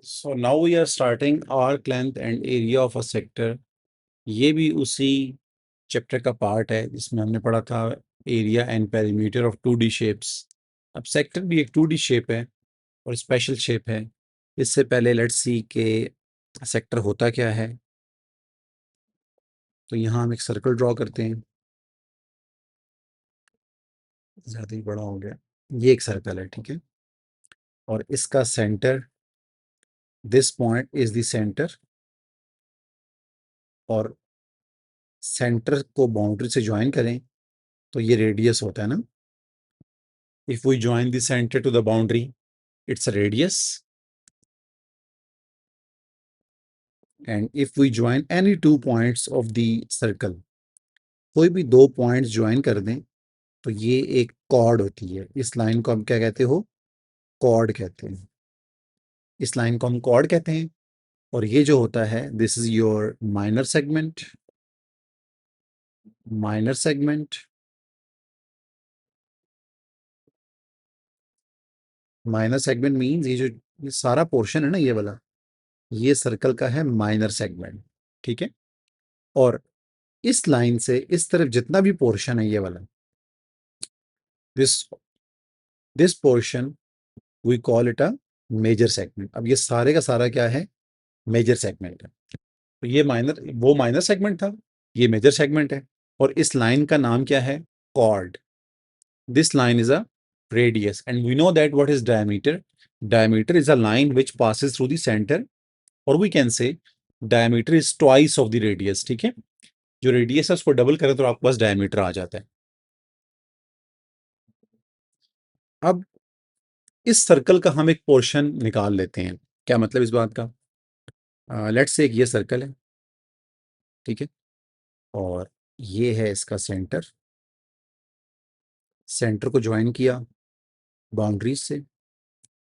So now we are starting arc length and area of a sector. ये भी उसी chapter का part है जिसमें हमने पढ़ा था area and perimeter of 2D shapes. अब सेक्टर भी एक 2D शेप है और स्पेशल शेप है। इससे पहले लेट्स सी के सेक्टर होता क्या है। तो यहाँ हम एक सर्कल ड्रॉ करते हैं। ज़्यादा ही बड़ा हो गया। ये एक सर्कल है, ठीक है। और इसका centre, this point is the centre, और सेंटर को बाउंड्री से ज्वाइन करें तो ये रेडियस होता है ना। If we join the center to the boundary, it's a radius. And if we join any 2 points of the circle, कोई भी 2 पॉइंट्स ज्वाइन कर दें तो ये एक कॉर्ड होती है। इस लाइन को हम क्या कहते हो? कॉर्ड कहते हैं। इस लाइन को हम कॉर्ड कहते हैं। और ये जो होता है, this is your minor segment. Minor segment, minor segment means ये सारा पोर्शन है ना, ये वाला, ये सर्कल का है माइनर सेगमेंट, ठीक है। और इस लाइन से इस तरफ जितना भी पोर्शन है, ये वाला, this this portion we call it a major segment. अब ये सारे का सारा क्या है? मेजर सेगमेंट है। तो ये माइनर, वो माइनर सेगमेंट था, ये मेजर सेगमेंट है। और इस लाइन का नाम क्या है? Chord. This line is a radius and we know that what is diameter. Diameter is a line which passes through the centre, और we can say diameter is twice of the radius, ठीक है। जो radius है उसको double करें तो आपके पास diameter आ जाता है। अब इस सर्कल का हम एक पोर्शन निकाल लेते हैं। क्या मतलब इस बात का? लेट्स से एक ये सर्कल है, ठीक है। और ये है इसका सेंटर। सेंटर को ज्वाइन किया बाउंड्रीज से।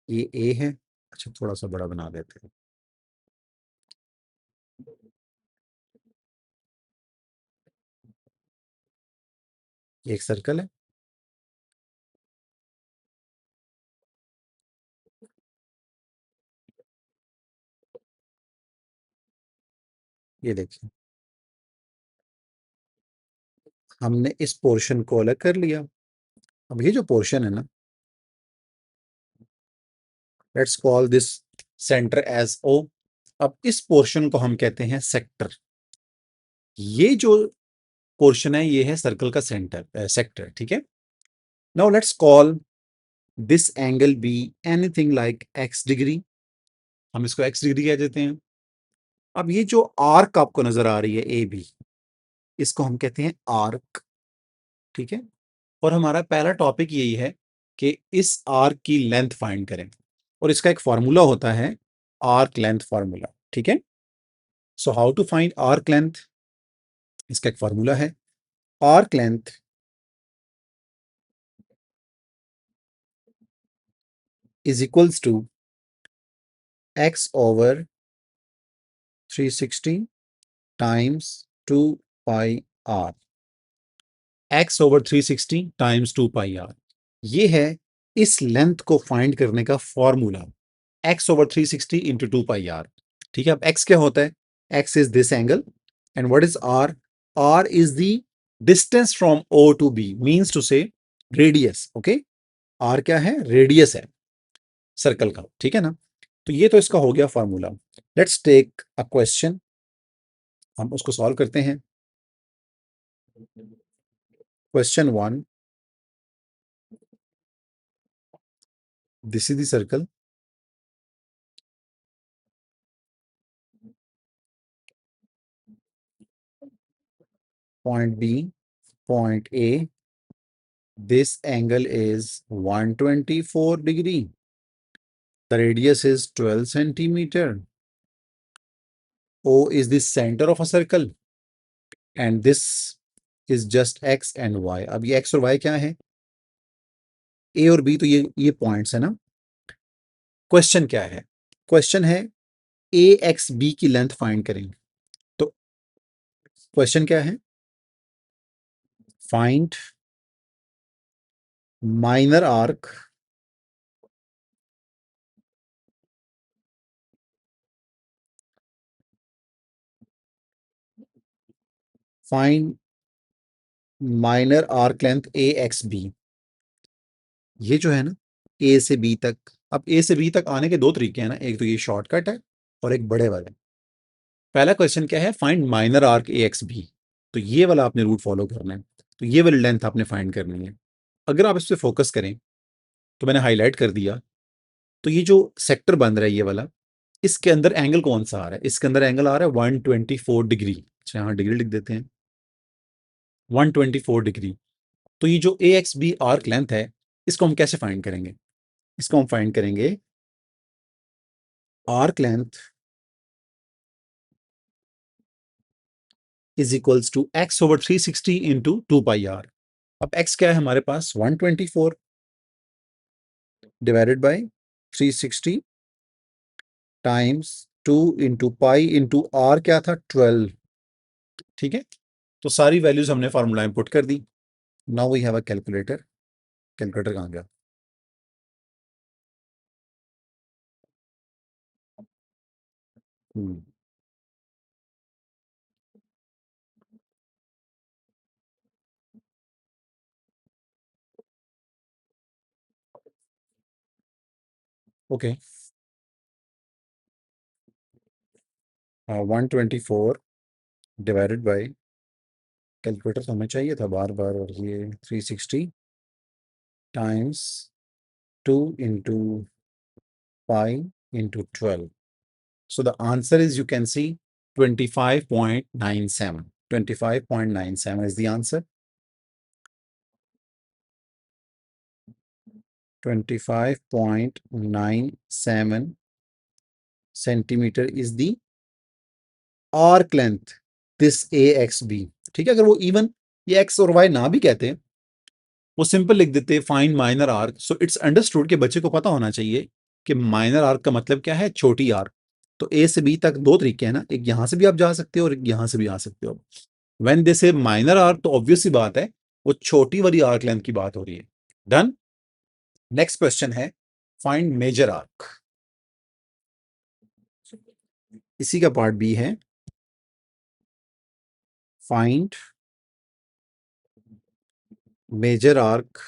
ये ए है। अच्छा, थोड़ा सा बड़ा बना देते हैं। ये एक सर्कल है। ये देखिए, हमने इस पोर्शन को अलग कर लिया। अब ये जो पोर्शन है ना, let's call this centre as O. अब इस पोर्शन को हम कहते हैं सेक्टर। ये जो पोर्शन है ये है सर्कल का सेंटर, सेक्टर, ठीक है। Now let's call this angle be anything like x degree. हम इसको एक्स डिग्री कह देते हैं। अब ये जो आर्क आपको नजर आ रही है ए बी, इसको हम कहते हैं आर्क, ठीक है। और हमारा पहला टॉपिक यही है कि इस आर्क की लेंथ फाइंड करें, और इसका एक फार्मूला होता है, आर्क लेंथ फार्मूला, ठीक है। So how to find arc length? इसका एक फार्मूला है। Arc length is equals to x over 360 times 2 pi r. X over 360 times 2 pi r, ये है इस लेंथ को फाइंड करने का formula. X over 360 into 2 pi r, ठीक है। अब एक्स क्या होता है? X is this angle, and what is r? R is the distance from O to be, means to से रेडियस, ओके। आर क्या है? रेडियस है सर्कल का, ठीक है ना। तो ये तो इसका हो गया formula. Let's take a question, हम उसको सॉल्व करते हैं। Question 1, this is the circle. Point B, point A, this angle is 124 degree. The radius is 12 centimeter. O is the center of a circle and this is just X and Y. अब ये X और Y क्या है? A और B, तो ये points है ना। क्वेश्चन क्या है? क्वेश्चन है ए एक्स बी की लेंथ फाइंड करेंगे। तो क्वेश्चन क्या है? Find minor arc find minor arc length A X B. ये जो है ना, ए से बी तक, अब ए से बी तक आने के दो तरीके हैं ना, एक तो ये शॉर्टकट है और एक बड़े वाले। पहला क्वेश्चन क्या है, find minor arc A X B. तो ये वाला आपने रूट फॉलो करना है, तो ये वाली लेंथ आपने फाइंड करनी है। अगर आप इस पर फोकस करें, तो मैंने हाईलाइट कर दिया, तो ये जो सेक्टर बन रहा है ये वाला, इसके अंदर एंगल कौन सा आ रहा है, इसके अंदर एंगल आ रहा है 124 डिग्री। अच्छा, यहाँ डिग्री लिख देते हैं, 124 डिग्री। तो ये जो ए एक्स बी आर्क लेंथ है, इसको हम कैसे फाइंड करेंगे? इसको हम फाइंड करेंगे arc length is equals to x over 360 into 2 pi r. अब एक्स क्या है हमारे पास, 124 divided by 360 times 2 into pi into r क्या था, 12। ठीक है, तो सारी वैल्यूज हमने फार्मूला में पुट कर दी। Now we have a calculator. Calculator कहाँ गया? ओके, 124 डिवाइडेड बाई, कैलकुलेटर तो हमें चाहिए था बार बार, और ये 360 times 2 into pi into 12। So the answer is, you can see, 25.97. 25.97 is the answer. 25.97 centimeter is the arc length this AXB। ठीक है, अगर वो इवन ये x और y ना भी कहते, वो सिंपल लिख देते find minor arc. So it's understood कि बच्चे को पता होना चाहिए कि माइनर आर्क का मतलब क्या है, छोटी आर्क। तो ए से बी तक दो तरीके हैं ना, एक यहां से भी आप जा सकते हो और एक यहां से भी आ सकते हो। व्हेन दे से माइनर आर्क, तो ऑब्वियस सी बात है वो छोटी वाली आर्क लेंथ की बात हो रही है। डन। नेक्स्ट क्वेश्चन है, फाइंड मेजर आर्क। इसी का पार्ट बी है, find major arc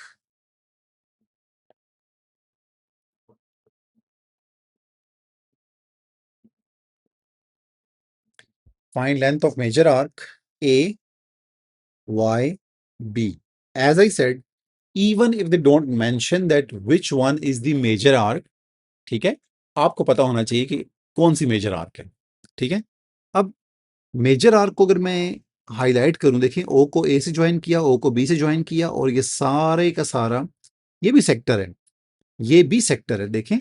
find length of major arc A Y B. As I said, even if they don't mention that which one is the major arc, ठीक है, आपको पता होना चाहिए कि कौन सी मेजर आर्क है। ठीक है, अब मेजर आर्क को अगर मैं हाईलाइट करूं, देखिए ओ को ए से ज्वाइन किया, ओ को बी से ज्वाइन किया, और ये सारे का सारा ये भी सेक्टर है, ये भी सेक्टर है। देखें,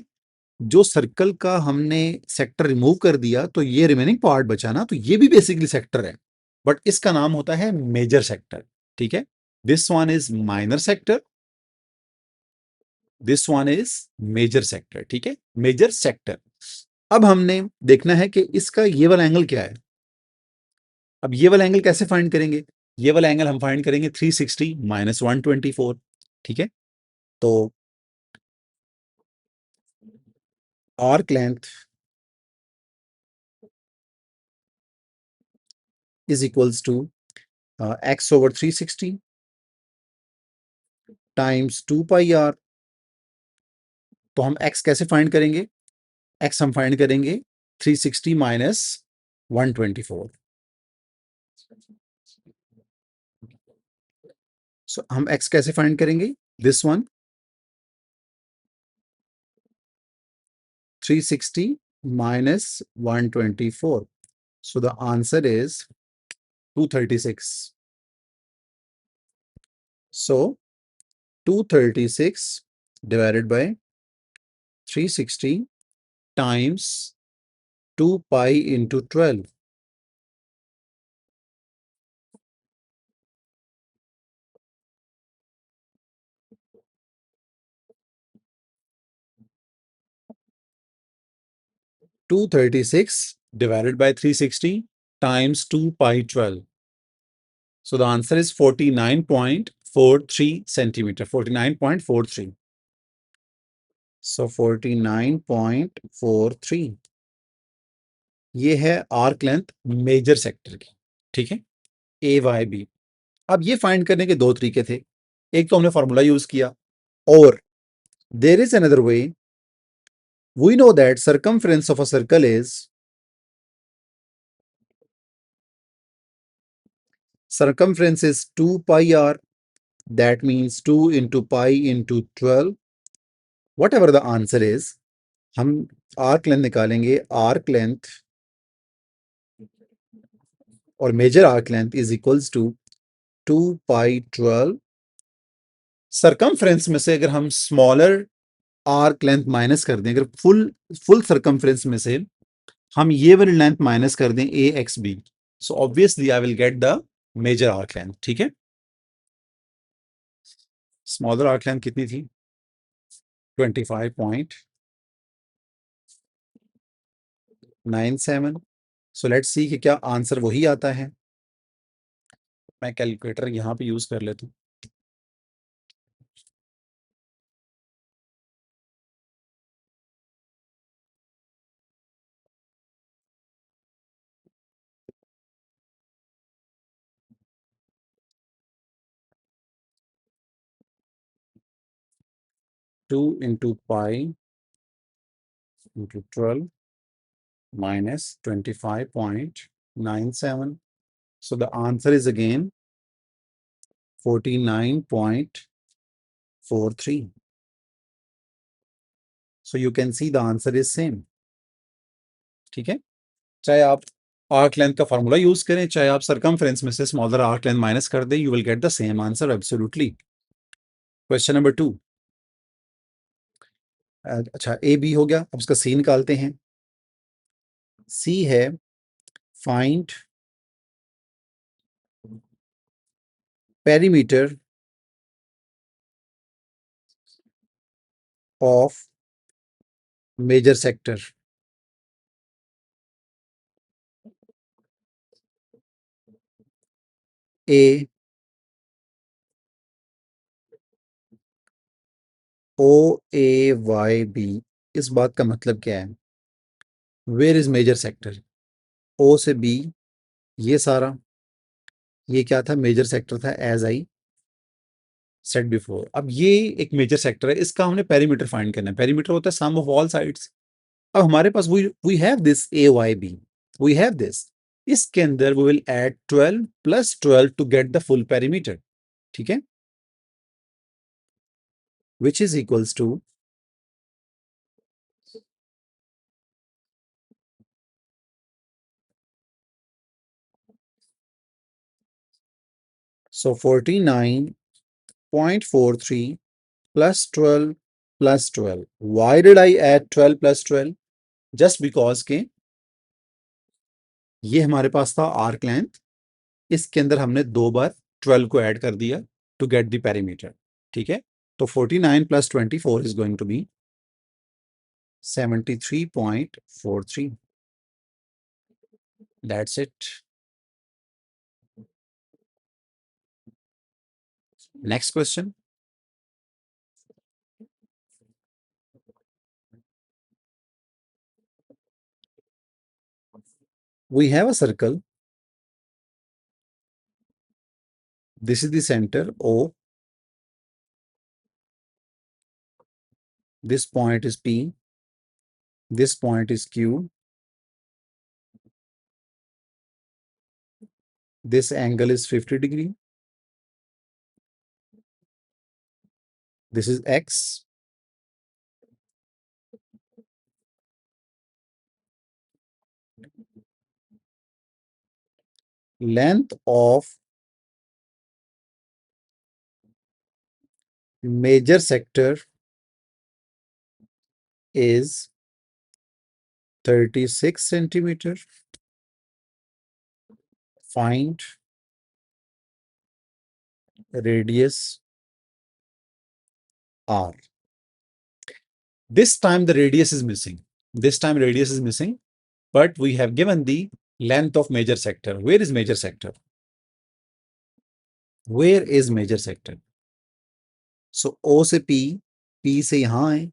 जो सर्कल का हमने सेक्टर रिमूव कर दिया, तो ये रिमेनिंग पार्ट बचा ना, तो ये भी बेसिकली सेक्टर है, बट इसका नाम होता है मेजर सेक्टर। ठीक है, this one is minor sector, this one is major sector. ठीक है, मेजर सेक्टर। अब हमने देखना है कि इसका ये वाला एंगल क्या है। अब ये वाला एंगल कैसे फाइंड करेंगे? ये वाला एंगल हम फाइंड करेंगे 360 माइनस 124। ठीक है, तो arc length is equals to x over 360 times 2 pi r. तो हम x कैसे फाइंड करेंगे? x हम फाइंड करेंगे 360 माइनस 124। सो हम x कैसे फाइंड करेंगे? This one, 360 minus 124. So the answer is 236. So 236 divided by 360 times 2 pi into 12. 236 divided by 360 times 2 pi 12. So the answer is 49.43 centimeter. 49.43. So 49.43 ये है आर्क लेंथ मेजर सेक्टर की। ठीक है, ए Y B. अब ये find करने के दो तरीके थे, एक तो हमने फॉर्मूला यूज किया, और there is another way. We know that circumference of a circle is, circumference is 2 pi r, that means 2 into pi into 12, whatever the answer is, हम आर्क लेंथ निकालेंगे। आर्क लेंथ और major arc length is equals to 2 pi 12। Circumference में से अगर हम smaller arc length minus कर दें, अगर फुल फुल सर्कमफ्रेंस में से हम ये वाली लेंथ माइनस कर दें A X B, so obviously I will get the major arc length. ठीक है, स्मॉलर आर्क लेंथ कितनी थी? 25.97। सो लेट्स सी कि क्या आंसर वही आता है। मैं कैलकुलेटर यहां पे यूज कर लेता हूं। 2 into pi into 12 minus 25.97. So the answer is again 49.43. So you can see the answer is same. ठीक है, चाहे आप आर्क लेंथ का फॉर्मूला यूज करें, चाहे आप सर्कमफ्रेंस में से स्मॉलर आर्क लेंथ माइनस कर दें, you will get the same answer absolutely. Question number 2। अच्छा, ए बी हो गया, अब इसका सी निकालते हैं। सी है find perimeter of major sector. A O A Y B, इस बात का मतलब क्या है? Where is major sector? O से बी, ये सारा, ये क्या था? मेजर सेक्टर था, एज आई सेड बिफोर। अब ये एक मेजर सेक्टर है, इसका हमने पेरीमीटर फाइंड करना है। पेरीमीटर होता है सम ऑफ ऑल साइड्स। अब हमारे पास we have this A Y B, we have this, इसके अंदर we will add 12 plus 12 to get the full perimeter. ठीक है, which is equals to, so 49.43 plus 12 plus 12. Why did I add 12 plus 12? Just because के ये हमारे पास था arc length, इसके अंदर हमने दो बार 12 को ऐड कर दिया टू गेट द पेरीमीटर। ठीक है, तो 49 plus 24 is going to be 73.43। That's it. Next question. We have a circle. This is the center O. This point is P. This point is Q. This angle is 50 degree. This is X. Length of major sector is 36 centimeter. Find radius R. This time the radius is missing. This time radius is missing, but we have given the length of major sector. Where is major sector? Where is major sector? So O से P, P से यहाँ आए.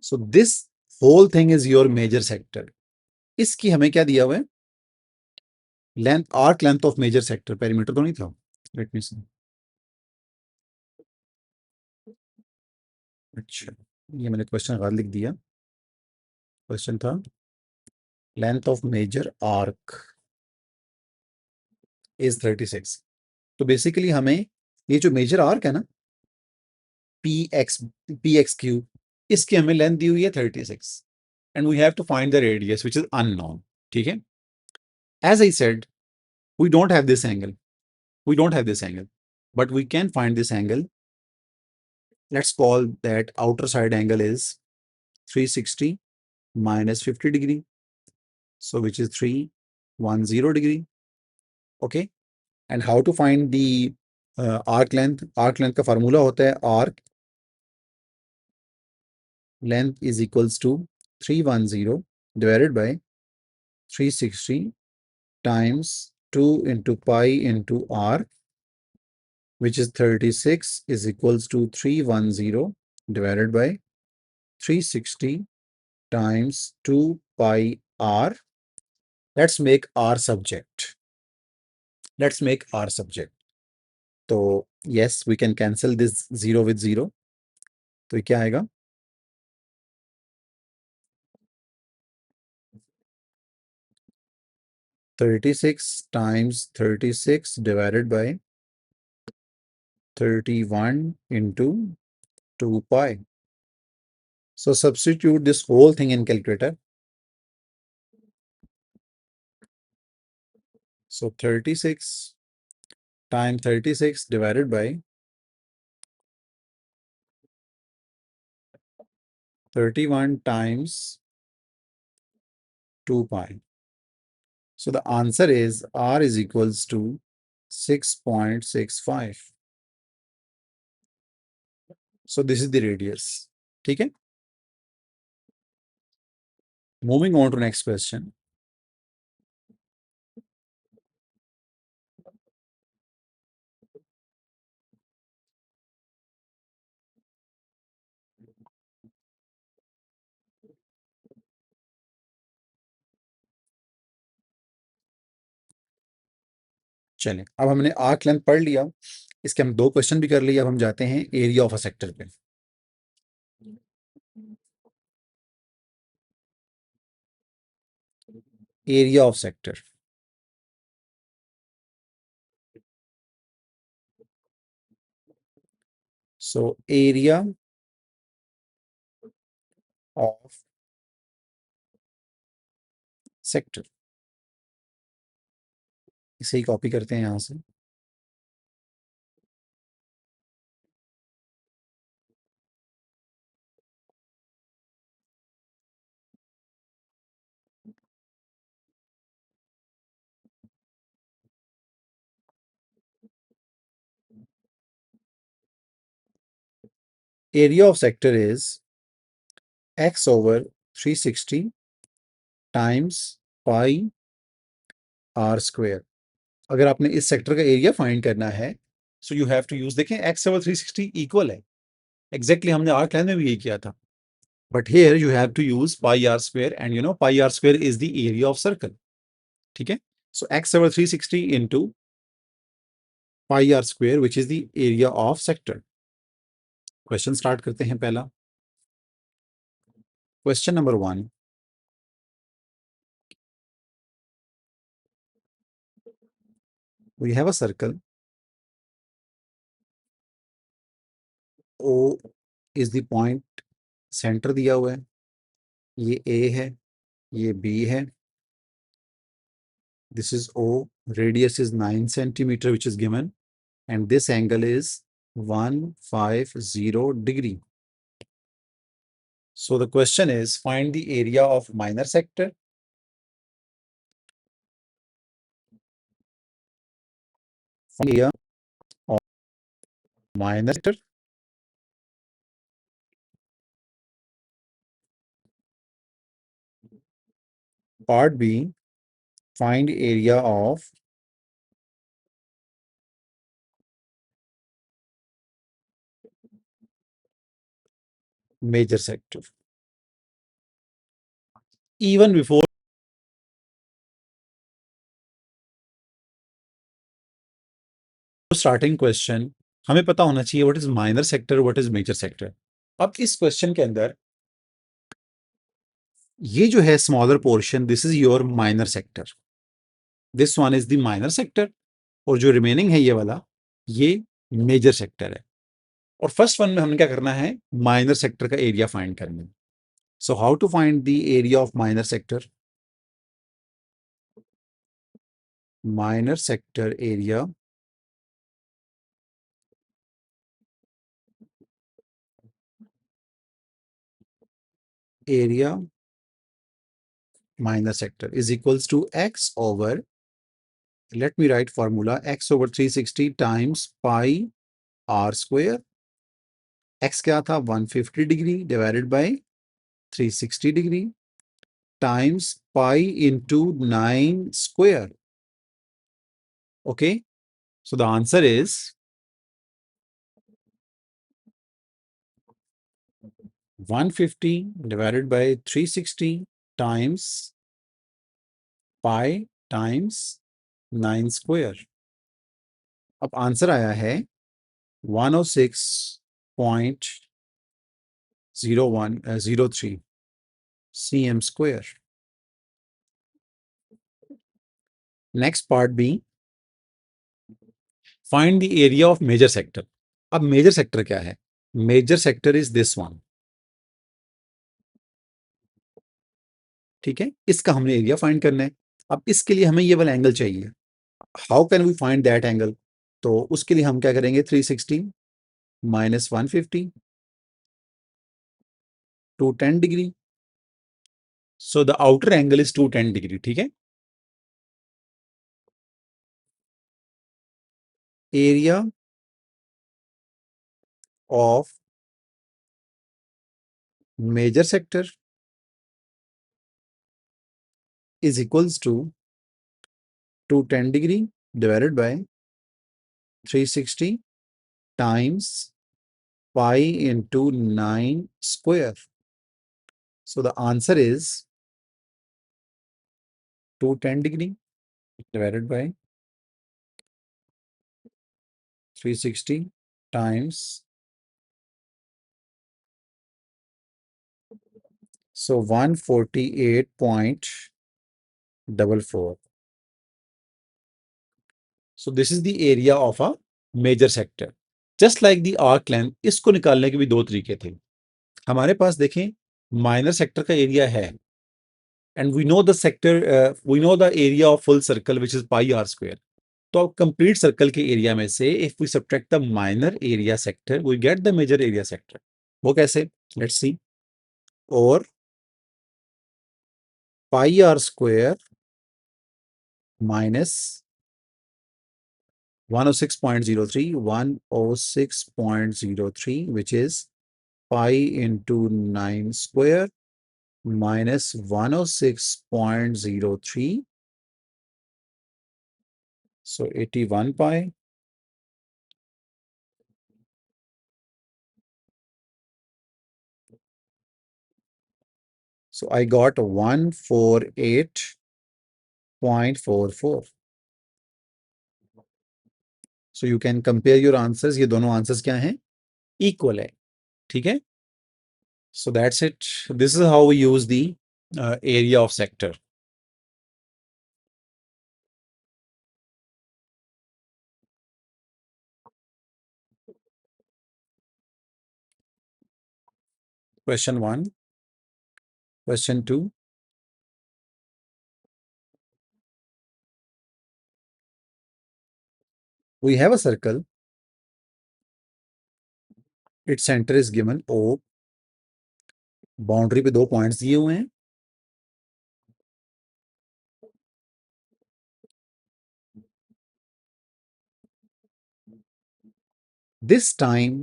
So this whole thing is your major sector. इसकी हमें क्या दिया हुआ है? Arc length of major sector, perimeter तो नहीं था? Let me see. अच्छा, ये मैंने क्वेश्चन गलत लिख दिया। क्वेश्चन था length of major arc is 36। तो बेसिकली हमें ये जो मेजर आर्क है ना, पी एक्स क्यू, इसकी हमें लेंथ दी हुई है 36, and we have to find the radius which is unknown. ठीक है, as I said, we don't have this angle. We don't have this angle, but we can find this angle. Let's call that outer side angle is 360 minus 50 degree. So which is 310 degree. Okay. And how to find the arc length? Arc length का formula होता है arc length is equals to 310 divided by 360 times 2 into pi into r, which is 36, is equals to 310 divided by 360 times 2 pi r. Let's make r subject. Let's make r subject. So yes, we can cancel this 0 with 0. तो ये क्या आएगा? 36 times 36 divided by 31 into 2 pi. So substitute this whole thing in calculator. So 36 times 36 divided by 31 times 2 pi. So the answer is r is equals to 6.65. So this is the radius. ठीक है? Moving on to next question. चलें, अब हमने arc length पढ़ लिया, इसके हम 2 question भी कर लिए। अब हम जाते हैं एरिया ऑफ अ सेक्टर पे। Area of sector. So area of sector, इसे ही कॉपी करते हैं यहां से। Area of sector is x over 360 times pi r square. अगर आपने इस सेक्टर का एरिया फाइंड करना है, so you have to use, देखें x over 360 इक्वल है, एग्जैक्टली हमने आर्क लेंथ में भी यही किया था, but here you have to use pi r square, and you know pi r square is the area of circle. ठीक है, so x over 360 into pi r square, which is the area of sector. Question start करते हैं। पहला question number 1, we have a circle, o is the point, centre दिया हुआ है, ये a है, ये b है, this is o, radius is 9 centimeter which is given, and this angle is 150 degree. So the question is, find the area of minor sector. Area of minor sector. Part B, find area of major sector. Even before starting question हमें पता होना चाहिए what is minor sector, what is major sector. अब इस क्वेश्चन के अंदर ये जो है smaller portion, this is your minor sector, this one is the minor sector, और जो रिमेनिंग है ये वाला, ये मेजर सेक्टर है। और फर्स्ट वन में हमने क्या करना है, माइनर सेक्टर का एरिया फाइंड करना है। So how to find the area of minor sector? Minor sector area minor sector is equals to x over, let me write formula, x over 360 times pi r square, x क्या था 150 degree divided by 360 degree times pi into 9 square. Okay, so the answer is 150 divided by 360 times pi times 9 square. अब answer आया है 106.0103 cm square. Next part B, find the area of major sector. अब major sector क्या है? Major sector is this one, ठीक है, इसका हमने एरिया फाइंड करना है। अब इसके लिए हमें ये वाला एंगल चाहिए। How can we find that angle? तो उसके लिए हम क्या करेंगे, 360 minus 150 210 degree, so the outer angle is 210 degree, ठीक है। Area of major sector is equals to 210 degree divided by 360 times pi into 9 square. So the answer is 210 degree divided by 360 times, so 148.44. So this is the area of a major sector. Just like the arc length, इसको निकालने के भी दो तरीके थे। हमारे पास देखें माइनर सेक्टर का एरिया है, and we know the sector, we know the area of full circle which is pi r square. तो कंप्लीट सर्कल के एरिया में से if we subtract the minor area sector we get the major area sector. वो कैसे, let's see. और pi r square minus 106.03 106.03 which is pi into 9 square minus 106.03, so 81 pi. So I got 148.44. So you can compare your answers. ये दोनों answers क्या हैं, equal है, ठीक है। So that's it. This is how we use the area of sector. Question 1, question 2. We have a circle. Its center is given O. Boundary पे दो points दिए हुए हैं। This time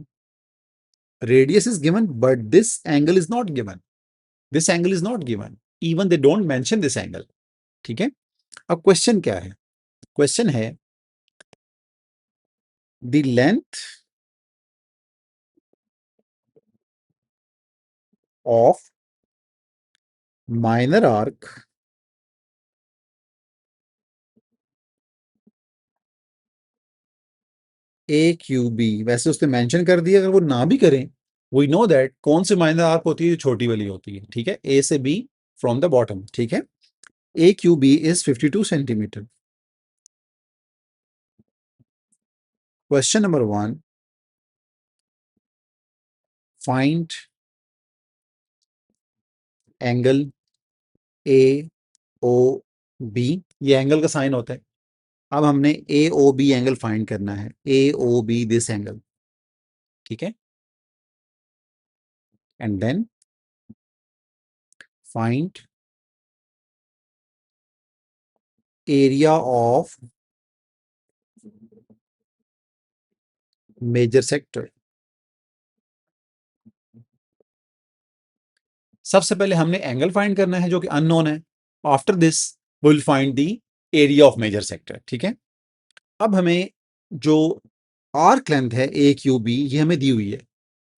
radius is given, but this angle is not given. This angle is not given. Even they don't mention this angle. ठीक है। अब question क्या है? क्वेश्चन है the length of minor arc A Q B, वैसे उसने mention कर दिया, अगर वो ना भी करें, वी नो दैट कौन सी माइनर आर्क होती है, जो छोटी वाली होती है, ठीक है, ए से बी फ्रॉम द बॉटम, ठीक है। A Q B is 52 centimetre. Question number 1, find angle A O B, ये एंगल का साइन होता है। अब हमने A O B angle find करना है, A O B this angle, ठीक है। And then find area of major sector. सबसे पहले हमने एंगल फाइंड करना है जो कि अननोन है। After this will find the area of major sector, ठीक है। अब हमें जो आर्क लेंथ है ए क्यू बी, ये हमें दी हुई है,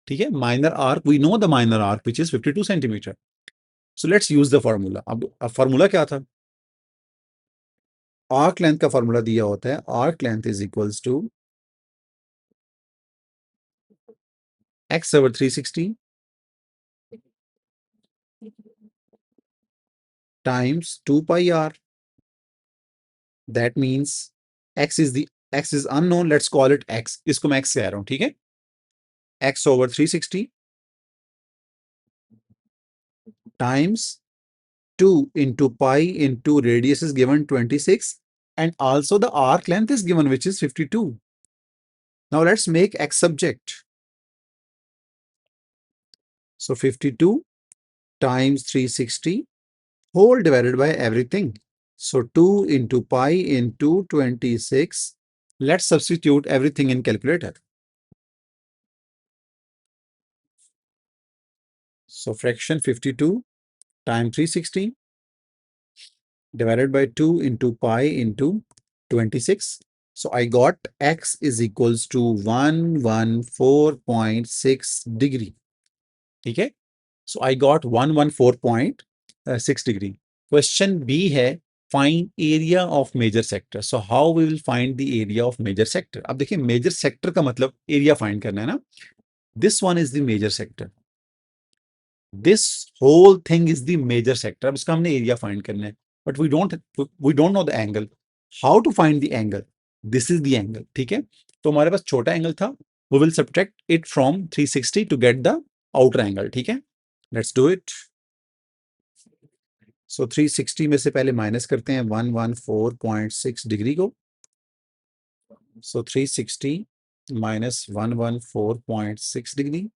ठीक है। Minor arc, we know the minor arc which is 52 centimetre. So let's use the formula. अब फॉर्मूला क्या था? आर्क लेंथ का फॉर्मूला दिया होता है, arc length is equals to x/360 times 2 pi r. That means x is unknown, let's call it x, इसको मैं x कह रहा हूं, ठीक है। x/360 times 2 into pi into radius is given 26, and also the arc length is given, which is 52. Now let's make x subject. So 52 times 360 whole divided by everything. So 2 into pi into 26. Let's substitute everything in calculator. So fraction 52 times 360 divided by 2 into pi into 26. So I got x is equals to 114.6 degree. ठीक है, so I got 114.6 degree. Question B है, find area of major sector. So how we will find the area of major sector? अब देखिए, major sector का मतलब area find करना है ना। This one is the major sector. This whole thing is the major sector. अब इसका हमने area find करना है, but we don't know the angle. How to find the angle? This is the angle, ठीक है। तो हमारे पास छोटा एंगल था, we will subtract it from 360 to get the outer angle, ठीक है। Let's do it. So 360 में से पहले माइनस करते हैं 114.6 डिग्री को। So 360 minus 114.6 degree.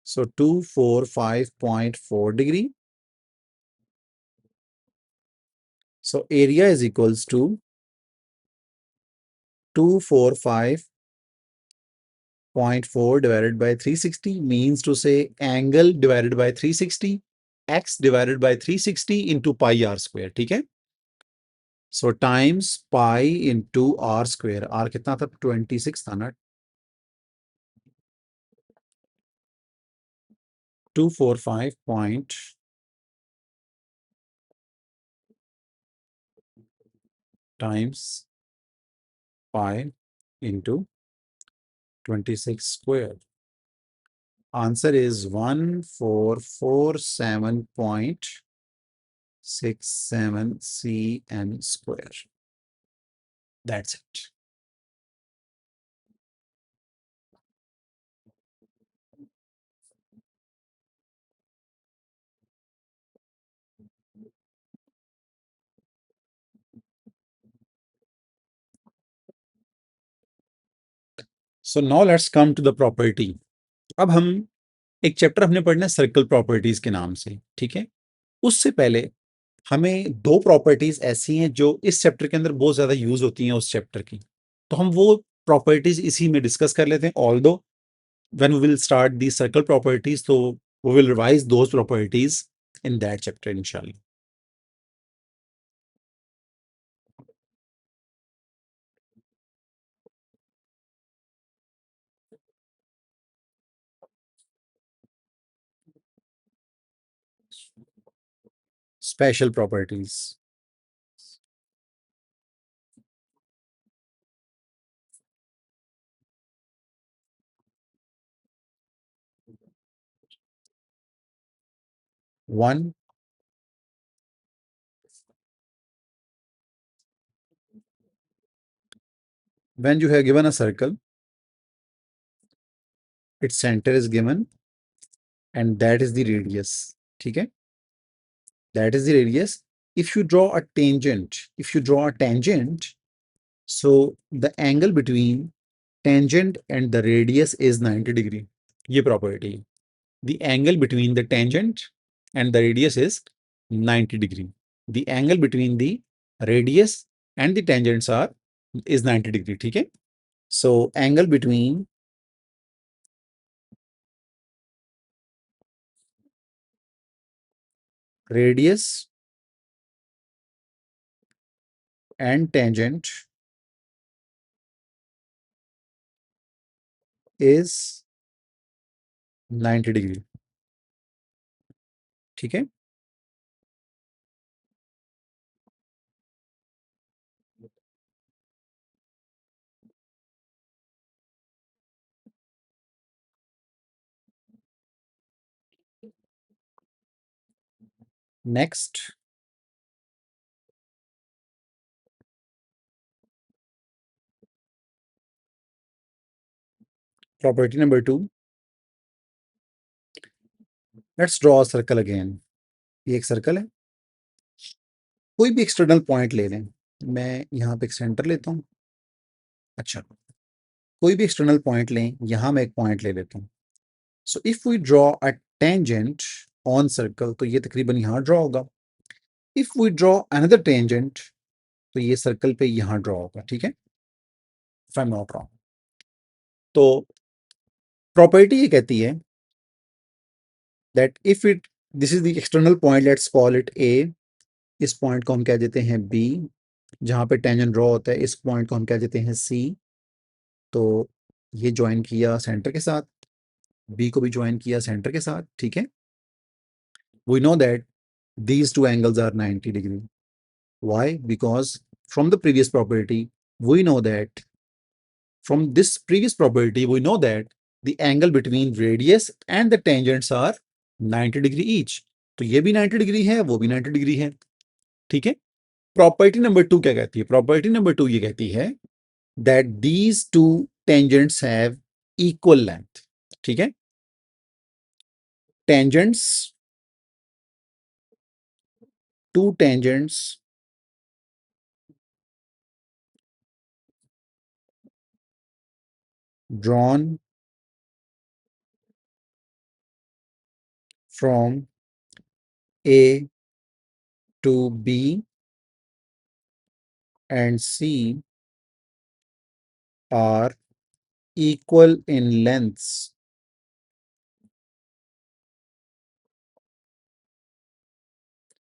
So 245.4 degree. So area is equals to 245.4 divided by 360, means to say angle divided by 360, x divided by 360 into pi r square, ठीक है। So times pi into r square, r कितना था? 26 था ना। 245 point times pi into 26 square. Answer is 1447.67 cm square. That's it. So now let's come to the property. अब हम एक chapter हमने पढ़ना है सर्कल प्रॉपर्टीज के नाम से, ठीक है। उससे पहले हमें दो प्रॉपर्टीज ऐसी हैं जो इस चैप्टर के अंदर बहुत ज्यादा यूज होती हैं उस चैप्टर की, तो हम वो प्रॉपर्टीज इसी में डिस्कस कर लेते हैं। Although when we will start the circle properties, so we will revise those properties in that chapter inshallah. Special properties. 1. When you have given a circle, its center is given and that is the radius. ठीक है, that is the radius. If you draw a tangent, so the angle between tangent and the radius is 90 degree. ये property है. The angle between the tangent and the radius is 90 degree. The angle between the radius and the tangents is 90 degree. ठीक है, so angle between radius and tangent is 90 degree. ठीक है, next property number 2. Let's draw a circle again. ये एक circle है, कोई भी external point ले लें. मैं यहाँ पे एक सेंटर लेता हूँ. अच्छा, कोई भी एक्सटर्नल पॉइंट लें, यहाँ मैं एक पॉइंट ले लेता हूँ. So if we draw a tangent on circle, तो ये तकरीबन यहाँ ड्रॉ होगा. If we draw another tangent, तो ये सर्कल पे यहाँ ड्रॉ होगा. ठीक है, if I am not wrong. तो प्रॉपर्टी ये कहती है that if it this is the external point, let's call it A. इस पॉइंट को हम कह देते हैं बी. जहाँ पे टेंजेंट ड्रॉ होता है, इस पॉइंट को हम कह देते हैं सी. तो ये ज्वाइन किया सेंटर के साथ, बी को भी ज्वाइन किया सेंटर के साथ. ठीक है, we know that these two angles are 90 degree. Why? Because from the previous property we know that the angle between radius and the tangents are 90 degree each. तो ये भी 90 डिग्री है, वो भी 90 डिग्री है. ठीक है, प्रॉपर्टी नंबर 2 क्या कहती है? प्रॉपर्टी नंबर 2 ये कहती है that these two tangents have equal length. ठीक है, tangents, two tangents drawn from A to B and C are equal in lengths.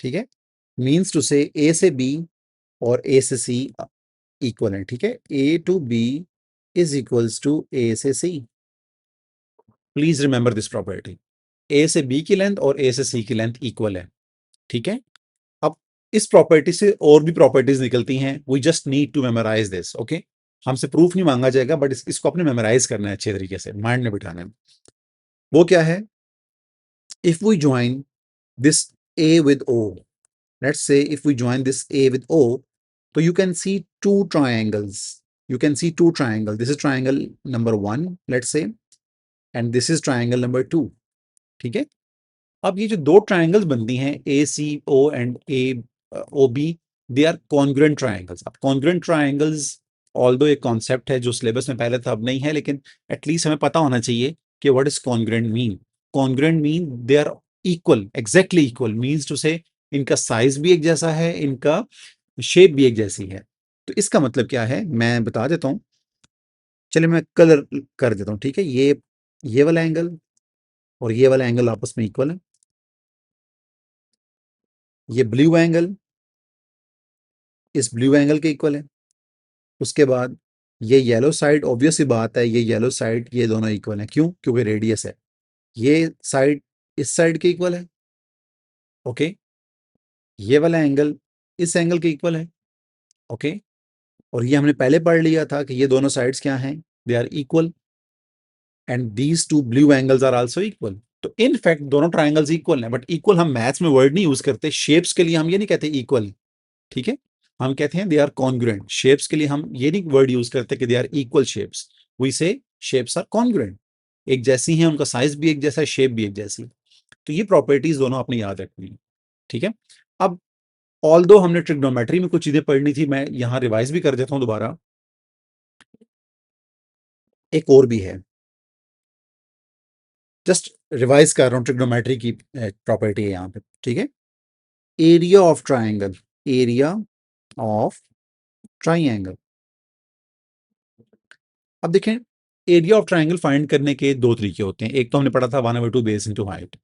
ठीक है, मीन्स टू से ए से बी और ए से सी इक्वल है. ठीक है, A to B is equals to A से C. Please remember this property. A से बी की लेंथ और ए से सी की लेंथ इक्वल है. ठीक है, अब इस प्रॉपर्टी से और भी प्रॉपर्टीज निकलती हैं. We just need to memorise this. Okay, हमसे प्रूफ नहीं मांगा जाएगा, बट इसको अपने मेमोराइज करना है अच्छे तरीके से, माइंड में बिठाना है. वो क्या है? If we join this A with O, let's say if we join this A with O, so you can see two triangles. This is triangle number 1, let's say, and this is triangle number 2. ठीक है, अब ये जो दो triangles बनती हैं ACO and AOB, they are congruent triangles. अब congruent triangles although एक कॉन्सेप्ट है जो सिलेबस में पहले था, अब नहीं है, लेकिन एटलीस्ट हमें पता होना चाहिए कि what is congruent mean. Congruent mean they are equal, exactly equal. Means to say इनका साइज भी एक जैसा है, इनका शेप भी एक जैसी है. तो इसका मतलब क्या है मैं बता देता हूँ. चलिए मैं कलर कर देता हूँ. ठीक है, ये वाला एंगल और ये वाला एंगल आपस में इक्वल है. ये ब्लू एंगल इस ब्लू एंगल के इक्वल है. उसके बाद ये येलो साइड, ऑब्वियस सी बात है, ये येलो साइड, ये दोनों इक्वल है. क्यों? क्योंकि रेडियस है. ये साइड इस साइड के इक्वल है. ओके, ये वाला एंगल इस एंगल के इक्वल है. ओके, और ये हमने पहले पढ़ लिया था कि ये दोनों साइड्स क्या हैं, they are equal, and these two blue angles are also equal. तो इन फैक्ट दोनों ट्राइंगल्स इक्वल हैं, बट इक्वल हम मैथ्स में वर्ड नहीं यूज करते, शेप्स के लिए हम ये नहीं कहते इक्वल, ठीक है, हम कहते हैं दे आर कॉन्ग्रुएंट। शेप्स के लिए हम ये नहीं वर्ड यूज करते कि they are equal shapes, we say shapes are congruent, एक जैसी हैं, उनका साइज भी एक जैसा है, शेप भी एक जैसी। तो ये प्रॉपर्टीज दोनों अपनी याद रखनी है, ठीक है। अब ऑल्दो हमने ट्रिग्नोमेट्री में कुछ चीजें पढ़नी थी, मैं यहाँ रिवाइज भी कर देता हूँ दोबारा। एक और भी है, जस्ट रिवाइज कर रहा हूँ, ट्रिग्नोमेट्री की प्रॉपर्टी है यहाँ पे, ठीक है। Area of triangle, area of triangle. अब देखें, एरिया ऑफ ट्राइंगल फाइंड करने के दो तरीके होते हैं, एक तो हमने पढ़ा था 1/2 बेस इनटू हाइट,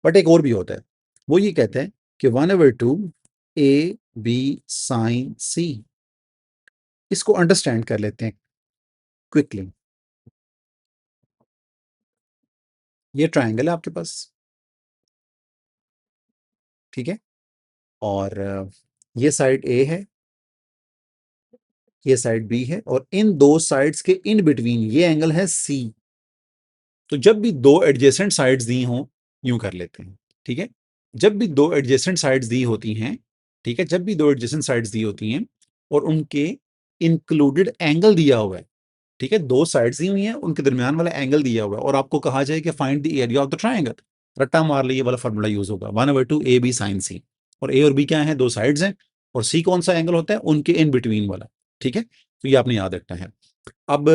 बट एक और भी होता है, वो ये कहता है कि 1/2 ए बी साइन सी। इसको अंडरस्टैंड कर लेते हैं क्विकली। ये ट्राइंगल है आपके पास, ठीक है, और ये साइड ए है, ये साइड बी है, और इन दो साइड्स के इन बिटवीन ये एंगल है सी। तो जब भी दो एडजेसेंट साइड्स दी हों, यूं कर लेते हैं, ठीक है, जब भी दो एडजेसेंट साइड्स दी होती हैं, ठीक है, जब भी दो एडजेसेंट साइड्स दी होती हैं और उनके इंक्लूडेड एंगल दिया हुआ है, ठीक है, दो साइड्स दी हुई हैं, उनके दरमियान वाला एंगल दिया हुआ है, और आपको कहा जाए कि find the area of the triangle, रट्टा मार लिए वाला फार्मूला यूज होगा, 1/2 ए बी साइन सी। और ए और बी क्या है, दो साइड्स हैं, और सी कौन सा एंगल होता है, उनके इन बिटवीन वाला, ठीक है। तो ये आपने याद रखना है। अब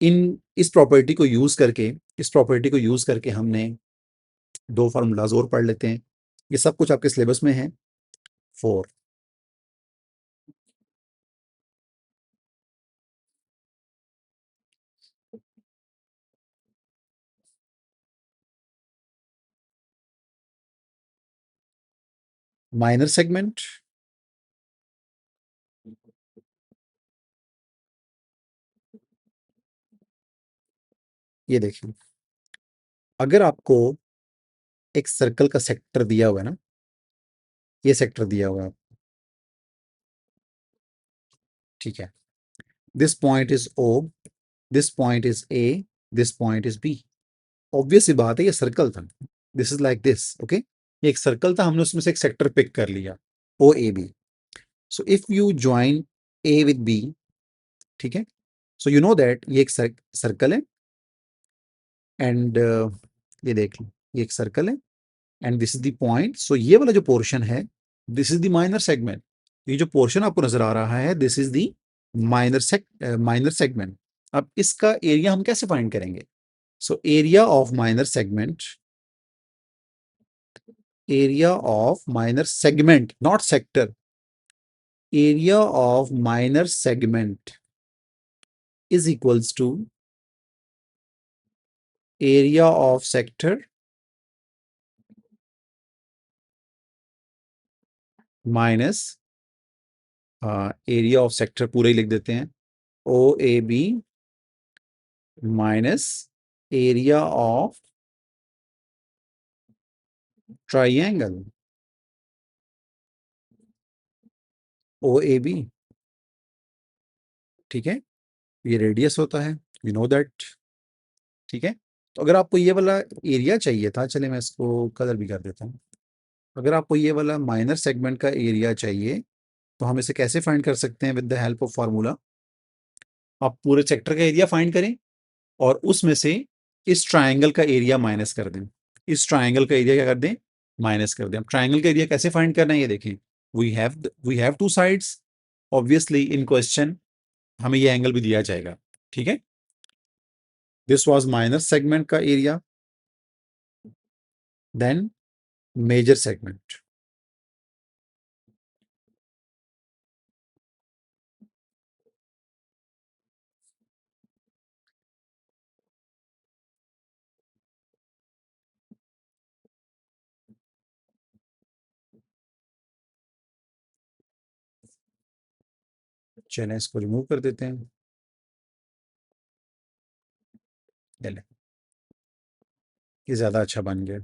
इन इस प्रॉपर्टी को यूज करके, इस प्रॉपर्टी को यूज करके हमने दो फार्मूलाज और पढ़ लेते हैं, ये सब कुछ आपके सिलेबस में है। 4 माइनर सेगमेंट, ये देखिए, अगर आपको एक सर्कल का सेक्टर दिया हुआ है ना, ये सेक्टर दिया हुआ है, ठीक है, this point is O, this point is A, this point is B. Obvious सी बात है, ये सर्कल था, this is like this, okay, ये एक सर्कल था, हमने उसमें से एक सेक्टर पिक कर लिया, O A B. So if you join A with B, ठीक है, सो यू नो दैट ये एक सर्कल है, एंड ये देख लो, ये एक सर्कल है, and this is the point. So ये वाला जो पोर्शन है, this is the minor segment. ये जो पोर्शन आपको नजर आ रहा है, this is the minor segment. अब इसका एरिया हम कैसे फाइंड करेंगे? So area of minor segment, area of minor segment, not sector, area of minor segment is equals to area of sector minus area of sector, पूरा ही लिख देते हैं, ओ A B minus area of triangle O A B, ठीक है, ये radius होता है, यू नो दैट, ठीक है। तो अगर आपको ये वाला एरिया चाहिए था, चले मैं इसको कलर भी कर देता हूँ, अगर आपको ये वाला माइनर सेगमेंट का एरिया चाहिए, तो हम इसे कैसे फाइंड कर सकते हैं? With the help of formula, आप पूरे सेक्टर का एरिया फाइंड करें और उसमें से इस ट्राइंगल का एरिया माइनस कर दें, इस ट्राइंगल का एरिया क्या कर दें, माइनस कर दें। अब ट्राइंगल का एरिया कैसे फाइंड करना है, ये देखें, we have two sides, obviously in question हमें ये एंगल भी दिया जाएगा, ठीक है। दिस वाज माइनर सेगमेंट का एरिया, देन मेजर सेगमेंट, चलिए इसको रिमूव कर देते हैं, चलिए ये ज्यादा अच्छा बन गया।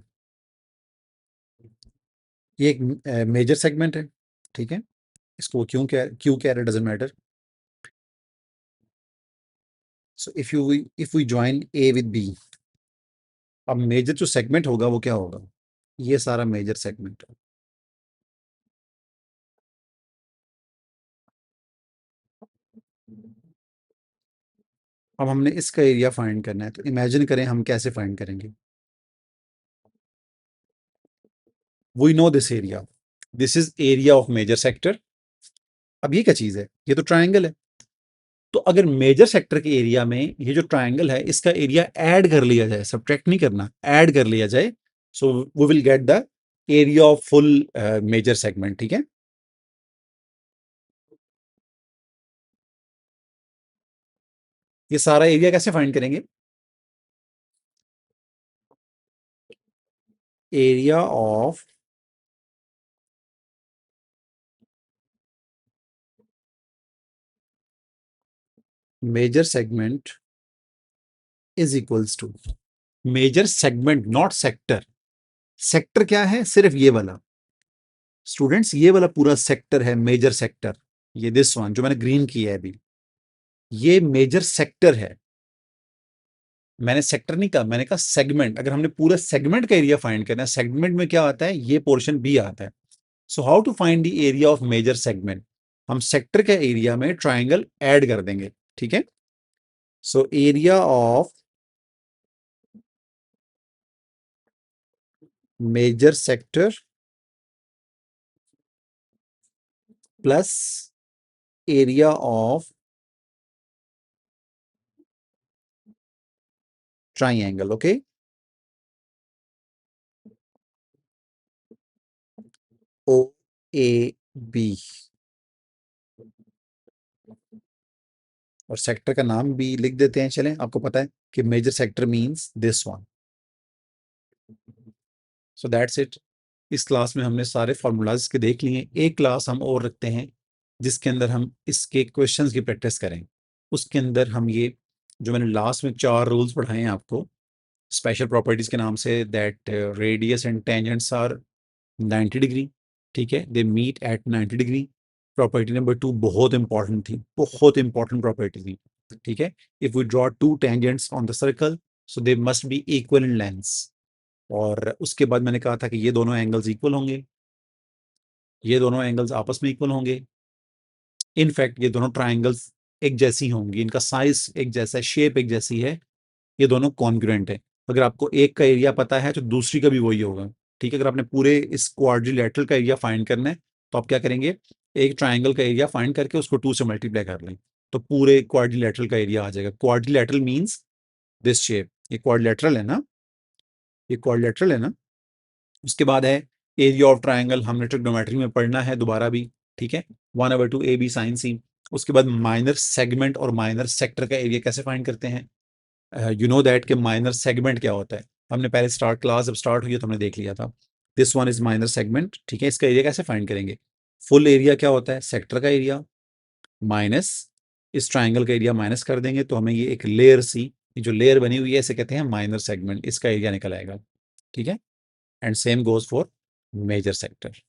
ये एक मेजर सेगमेंट है, ठीक है, इसको क्यों कह रहे doesn't matter. So if we join A with B, अब मेजर जो सेगमेंट होगा वो क्या होगा, ये सारा मेजर सेगमेंट है। अब हमने इसका एरिया फाइंड करना है, तो इमेजिन करें हम कैसे फाइंड करेंगे। We know this area, this is area of major sector. अब ये क्या चीज है, ये तो ट्रायंगल है। तो अगर मेजर सेक्टर के एरिया में ये जो ट्रायंगल है इसका एरिया ऐड कर लिया जाए, सब्ट्रैक्ट नहीं करना, ऐड कर लिया जाए, so we will get the area of full major segment. ठीक है, ये सारा एरिया कैसे फाइंड करेंगे, area of major segment is equals to major segment, not sector. Sector क्या है, सिर्फ ये वाला स्टूडेंट्स, ये वाला पूरा सेक्टर है मेजर सेक्टर। ये दिस वन जो मैंने ग्रीन किया है अभी, ये मेजर सेक्टर है। मैंने सेक्टर नहीं कहा, मैंने कहा सेगमेंट। अगर हमने पूरे सेगमेंट का एरिया फाइंड करना है, सेगमेंट में क्या आता है, ये पोर्शन भी आता है। So how to find the area of major segment, हम सेक्टर के एरिया में ट्राइंगल ऐड कर देंगे। ठीक है, so area of major sector plus area of triangle. Okay, O A B, और सेक्टर का नाम भी लिख देते हैं। चलें, आपको पता है कि major sector means this one. So that's it. इस क्लास में हमने सारे फार्मूलाज के देख लिए। एक क्लास हम और रखते हैं जिसके अंदर हम इसके क्वेश्चंस की प्रैक्टिस करें। उसके अंदर हम ये जो मैंने लास्ट में 4 रूल्स पढ़ाए हैं आपको स्पेशल प्रॉपर्टीज के नाम से, that radius and tangents are 90 degree. ठीक है, they meet at 90 degree. Property number 2 बहुत इंपॉर्टेंट थी, बहुत इंपॉर्टेंट प्रॉपर्टी थी। ठीक है, if we draw 2 tangents on the circle so they must be equal in lengths. और उसके बाद मैंने कहा था कि ये दोनों एंगल्स इक्वल होंगे, ये दोनों एंगल्स आपस में इक्वल होंगे। इनफैक्ट ये दोनों ट्राइंगल्स एक जैसी होंगी, इनका साइज एक जैसा है, शेप एक जैसी है, ये दोनों कॉन्ग्रुएंट है। अगर आपको एक का एरिया पता है तो दूसरी का भी वही होगा। ठीक है, अगर आपने पूरे इस क्वाड्रिलेटरल का एरिया फाइंड करना है तो आप क्या करेंगे, एक ट्राइंगल का एरिया फाइंड करके उसको 2 से मल्टीप्लाई कर लें तो पूरे क्वाड्रिलेटरल का एरिया आ जाएगा। क्वाड्रिलेटरल मीन्स दिस शेप, ये क्वाड्रिलेटरल है ना, ये क्वाड्रिलेटरल है ना। उसके बाद है एरिया ऑफ ट्राइंगल, हमने ट्रिग्नोमेट्री में पढ़ना है दोबारा भी। ठीक है, 1/2 ए बी साइन सी। उसके बाद माइनर सेगमेंट और माइनर सेक्टर का एरिया कैसे फाइंड करते हैं, यू नो दैट कि माइनर सेगमेंट क्या होता है, हमने पहले स्टार्ट क्लास जब स्टार्ट हुई तो हमने देख लिया था। This one is minor segment. ठीक है, इसका एरिया कैसे फाइंड करेंगे, फुल एरिया क्या होता है, सेक्टर का एरिया माइनस इस ट्राइंगल का एरिया माइनस कर देंगे तो हमें ये एक लेयर सी, ये जो लेयर बनी हुई है इसे कहते हैं माइनर सेगमेंट, इसका एरिया निकल आएगा। ठीक है, and same goes for major sector.